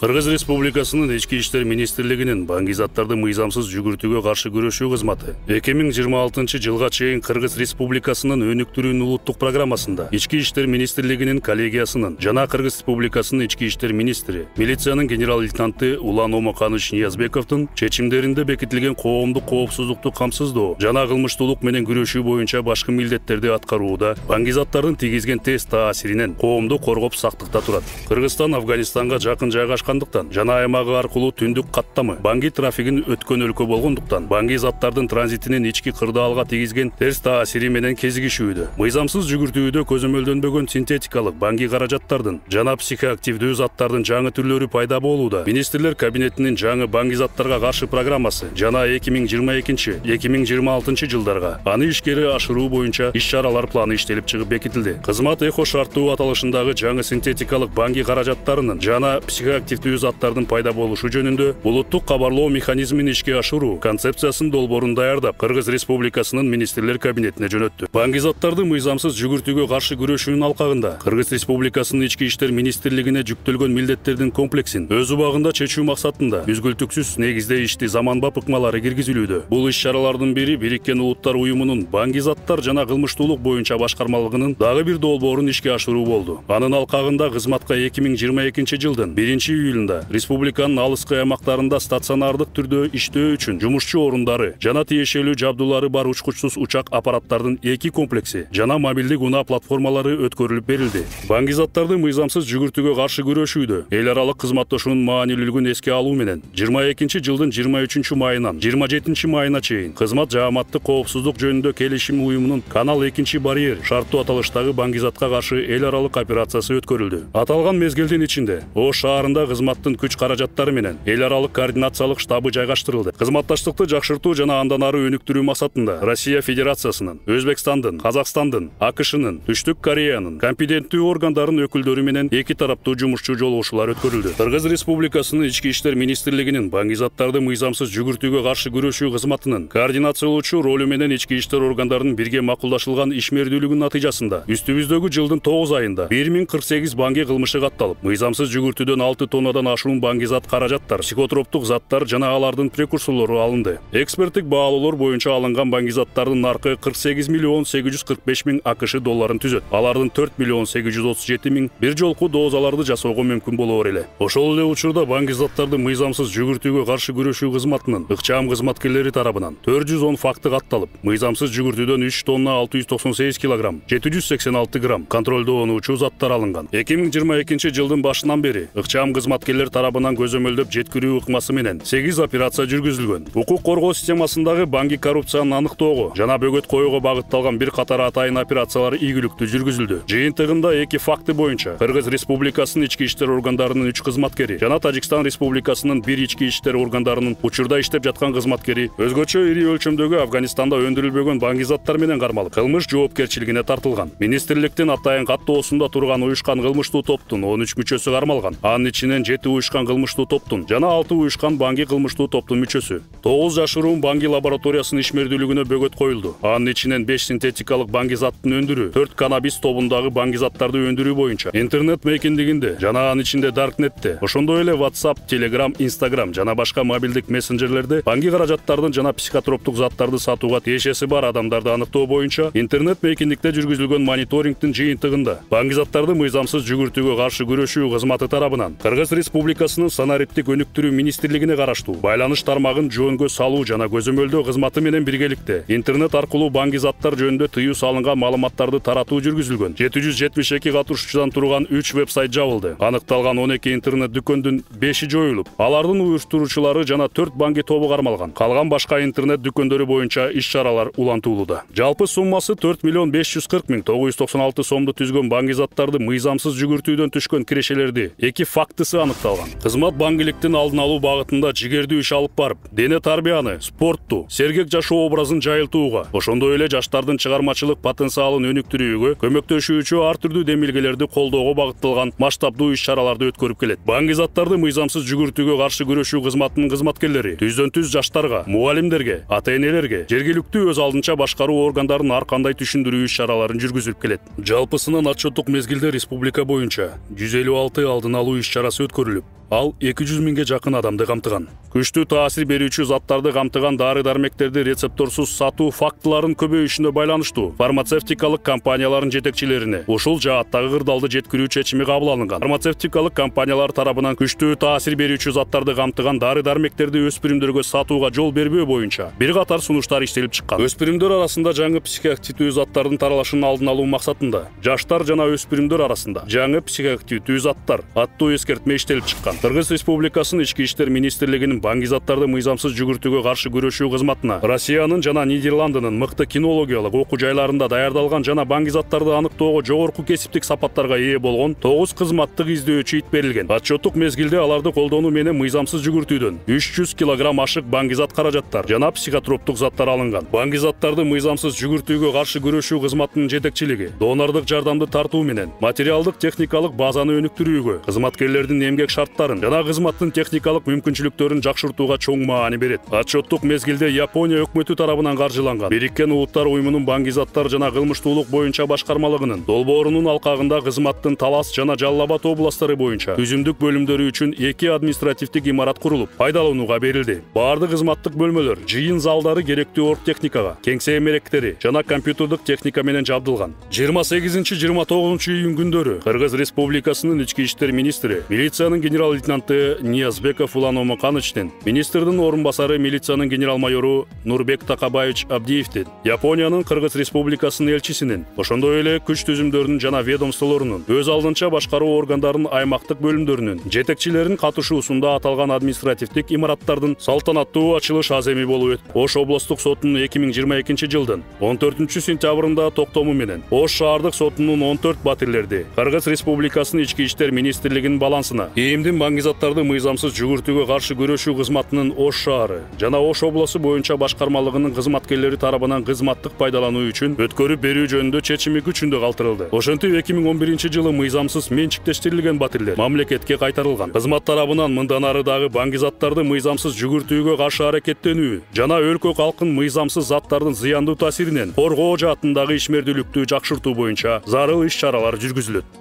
Кыргыз Республикасынын Ички иштер министрлигинин баңгизаттарды мыйзамсыз жүгүртүүгө каршы күрөшүү кызматы 2026 жылга чейин Кыргыз Республикасынын өнүктүрүүнүн улуттук программасында Ички иштер министрлигинин коллегиясынын жана Кыргыз Республикасынын Ички иштер министри, милициянын генерал-лейтенанты Улан Омоканыч Ниязбековдун чечимдеринде бекитилген коомдук коопсуздукту камсыздоо жана кылмыштуулук менен күрөшүү боюнча башкы милдеттерди аткарууда баңгизаттардын тийгизген терс таасиринен коомду коргоп сактыкта турат. Кыргызстан Афганистанга жакын жайгашкандыктан жана аймагы аркылуу түндүк каттамы баңги трафигин өткөн өлкө болгондуктан баңги заттардын транзитинин ички кырдаалга тийгизген терс таасири менен кезигишүүдө. Мыйзамсыз жүгүртүүдө көзөмөлдөнбөгөн синтетикалык баңги каражаттардын жана психоактивдүү заттардын жаңы түрлөрү пайда болууда. Министрлер кабинетинин жаңы баңги заттарга каршы программасы жана 2022-2026 жылдарга аны ишкери ашыруу боюнча иш-чаралар планы иштелип чыгып бекитилди. Кызмат эко шарттуу аталышындагы жаңы синтетикалык баңги каражаттарынын жана психоактивдүү заттардын пайда болушу жөнүндө улуттук кабарлоо механизмин ишке ашыруу концепциясын долбоорун даярдап Кыргыз Республикасынын министрлер кабинетине жөнөттү. Баңги заттарды мыйзамсыз жүгүртүүгө каршы күрөшүүнүн алкагында Кыргыз Республикасынын ички иштер министрлигине жүктөлгөн милдеттердин комплексин өз убагында чечүү максатында үзгүлтүксүз негизде ишти заманбап ыкмалары киргизилүүдө. Бул иш-чаралардын бири Бириккен Улуттар уюмунун баңги заттар жана кылмыштуулук боюнча башкармалыгынын дагы бир долбоорун ишке ашыруу болду. Анын алкагында кызматка 2022 жылдын 1-июлунда республиканын алыскы аймактарында стационардык түрдө иштөө үчүн жумушчу орундары жана тиешелүү жабдуулары бар учкучсуз учак аппараттардын 2 комплекси жана мобилдик унаа платформалары өткөрүлүп берилди. Баңги заттарды мыйзамсыз жүгүртүүгө каршы күрөшүүдө эл аралык кызматташуунун маанилүүлүгүн эске алуу менен 22 жылдын 23 майынан 27 майына чейин кызмат жааматтык коопсуздук жөнүндө келишим уюмунун канал 2 барьер шарттуу аталыштагы баңги затка каршы эл аралык операциясы өткөрүлдү. Аталган мезгилдин ичинде Ош шаарында кызматтын күч каражаттары менен эл аралык координациялык штабы жайгаштырылды. Кызматташтыкты жакшыртуу жана андан ары өнүктүрүү максатында Россия Федерациясынын, Өзбекстандын, Казакстандын, АКШнын, Түштүк Кореянын компетенттүү органдарынын өкүлдөрү менен эки тараптуу жумушчу жолугушуулар өткөрүлдү. Кыргыз Республикасынын Ички иштер министрлигинин баңги заттарды мыйзамсыз жүгүртүүгө каршы күрөшүү кызматынын координациялоочу ролу менен ички иштер органдарынын бирге макулдашылган ишмердүүлүгүнүн натыйжасында үстүбүздөгү жылдын 9 айында 1048 баңги кылмышы катталып, мыйзамсыз жүгүртүүдөн 6 тоннадан ашуун баңги зат каражаттар, психотроптук заттар жана алардын прекурсорлору алынды. Эксперттик баалоолор боюнча алынган баңги заттардын наркы 48 миллион 845 миң АКШ долларын түзөт. Алардын 4 миллион 837 миң бир жолку дозаларды жасоого мүмкүн болор эле. Ошол эле учурда баңги заттарды мыйзамсыз жүгүртүүгө каршы күрөшүү кызматынын ыкчам кызматкерлери тарабынан 410 факты катталып, мыйзамсыз жүгүртүүдөн 3 тонна 698 килограмм, 786 грамм контролдоонуучу заттар алынган. 2022 жылдын башынан бери ыкчам кызматкерлер тарабынан көзөмөлдөп жеткирүү ыкмасы менен 8 операция жүргүзүлгөн. Укук коргоо системасындагы баңги коррупцияны аныктоого жана бөгөт коюуга багытталган бир катар атайын операциялар ийгиликтүү жүргүзүлдү. Жыйынтыгында 2 факты боюнча Кыргыз Республикасынын ички иштер органдарынын 3 кызматкери жана Тажикстан Республикасынын 1 ички иштер органдарынын учурда иштеп жаткан кызматкери өзгөчө ири өлчөмдөгү Афганистанда өндүрүлбөгөн баңги заттар менен кармалып, кылмыш жоопкерчилигине тартылган. Министрликтин атайын каттоосунда турган уюшкан кылмыштуу топтун 13 мүчөсү кармалган. Анын ичинен 7 уюшкан кылмыштуу топтун жана 6 уюшкан баңги кылмыштуу топтун мүчөсү. 9 жашыруун баңги лабораториясынын ишмердүүлүгүнө бөгөт коюлду. Анын ичинен 5 синтетикалык баңги заттын өндүрүү, 4 каннабис тобундагы баңги заттарды өндүрүү боюнча интернет мейкиндигинде жана анын ичинде Darknetте, ошондой эле WhatsApp, Telegram, Instagram жана башка мобилдик мессенджерлерде баңги каражаттардын жана психотроптук заттарды сатууга тиешеси бар адамдарды аныктоо боюнча интернет мейкиндикте жүргүзүлгөн мониторингдин жыйынтыгында баңги заттарды мыйзамсыз жүгүртүүгө каршы күрөшүү кызматы тарабынан Кыргыз Республикасынын санариптик өнүктүрүү министрлигине караштуу байланыш тармагын жөнгө салуу жана көзөмөлдөө кызматы менен биргеликте интернет аркылуу баңги заттар жөнүндө тыюу салынган маалыматтарды таратуу жүргүзүлгөн. 772 катышуучудан турган 3 вебсайт жабылды. Аныкталган 12 интернет дүкөндүн 5-и жоюлуп, алардын уюштуруучулары жана 4 баңги тобу кармалган. Калган башка интернет дүкөндөрү боюнча иш-чаралар улантуулууда. Жалпы суммасы 4 миллион 540 миң 996 сомду түзгөн баңги заттарды мыйзамсыз жүгүртүүдөн түшкөн кирешелерди 2 фактысы аныкталган. Кызмат баңгиликтин алдын алуу багытында жигердүү иш алып барып, дене тарбияны, спортту, сергек жашоо образын жайылтууга, ошондой эле жаштардын чыгармачылык потенциалын өнүктүрүүгө көмөктөшүүчү ар түрдүү демилгелерди колдоого багытталган масштабдуу иш-чараларды өткөрүп келет. Баңги заттарды мыйзамсыз жүгүртүүгө каршы күрөшүү кызматынын кызматкерлери түздөн-түз жаштарга, мугалимдерге, ата-энелерге жергиликтүү өз алдынча башкаруу органдарынын ар кандай түшүндүрүү иш-чараларын жүргүзүп келет. Жалпысынан отчеттук мезгилде республика боюнча 156 алдын алуу иш-чарасы операциясы өткөрүлүп, ал 200 миңге жакын адамды камтыган. Күчтүү таасир берүүчү заттарды камтыган дары-дармектерди рецепторсуз сатуу фактыларын көбөйүшүнө байланыштуу фармацевтикалык компаниялардын жетекчилерине ушул жааттагы кырдаалды жеткирүү чечими кабыл алынган. Фармацевтикалык компаниялар тарабынан күчтүү таасир берүүчү заттарды камтыган дары-дармектерди өспүрүмдөргө сатууга жол бербөө боюнча бир катар сунуштар иштелип чыккан. Өспүрүмдөр арасында жаңы психоактивдүү заттардын таралышын алдын алуу максатында жаштар жана өспүрүмдөр арасында жаңы психоактивдүү заттар аттуу эскертме иштелип чыккан. Кыргыз Республикасынын Ички иштер министрлигинин баңги заттарды мыйзамсыз жүгүртүүгө каршы күрөшүү кызматына Россиянын жана Нидерландынын мыкты кинологиялык окуу жайларында даярдалган жана баңги заттарды аныктоого жогорку кесиптик сапаттарга ээ болгон 9 кызматтык издөөчү ит берилген. Отчеттук мезгилде аларды колдонуу менен мыйзамсыз жүгүртүүдөн 300 килограмм ашык баңги зат каражаттар жана психотроптук заттар алынган. Баңги заттарды мыйзамсыз жүгүртүүгө каршы күрөшүү кызматынын жетекчилиги донорлук жардамды тартуу менен материалдык техникалык базаны өнүктүрүүгө, кызматкерлердин эмгек шарттарын жана кызматтын техникалык мүмкүнчүлүктөрүн жакшыртууга чоң маани берет. Отчеттук мезгилде Япония өкмөтү тарабынан каржыланган Бириккен Улуттар уюмунун баңги заттар жана кылмыштуулук боюнча башкармалыгынын долбоорунун алкагында кызматтын Талас жана Жалал Абад областтары боюнча түзүмдүк бөлүмдөрү үчүн 2 административдик имарат курулуп, пайдаланууга берилди. Баардык кызматтык бөлмөлөр, жыйын залдары керектүү орг техникага, кеңсе эмеректери жана компьютердик техника менен жабдылган. 28-29 июнь күндөрү Кыргыз Республикасынын Ички иштер министри, милициянын генерал-лейтенанты Ниязбеков Улан Омакановичтен, министрдин орун басары милициянын генерал-майору Нурбек Такабаевич Абдиевден, Япониянын Кыргыз Республикасынын элчисинин, ошондой эле күч түзүмдөрүнүн жана ведомстволорунун, өз алдынча башкаруу органдарынын аймактык бөлүмдөрүнүн жетекчилеринин катышуусунда аталган административдик имараттардын салтанаттуу ачылыш аземи болуп өтүп, Ош облустук сотунун 2022 жылдын 14-сентябрында токтому менен Ош шаардык сотунун 14 батирлерди Кыргыз Республикасынын Ички иштер министрлигинин балансына ИИМдин баңги заттарды мыйзамсыз жүгүртүүгө каршы күрөшүү кызматынын Ош шаары жана Ош облусу боюнча башкармалыгынын кызматкерлери тарабынан кызматтык пайдалануу үчүн өткөрүп берүү жөнүндө чечими күчүндө калтырылды. Ошентип 2011 жылы мыйзамсыз менчиктештирилген батирлер мамлекетке кайтарылган. Кызмат тарабынан мындан ары дагы баңги заттарды мыйзамсыз жүгүртүүгө каршы аракеттенүү жана өлкө калкын мыйзамсыз заттардын зыяндуу таасиринен коргоо жаатындагы ишмердүүлүктү жакшыртуу боюнча зарыл иш-чаралар жүргүзүлөт.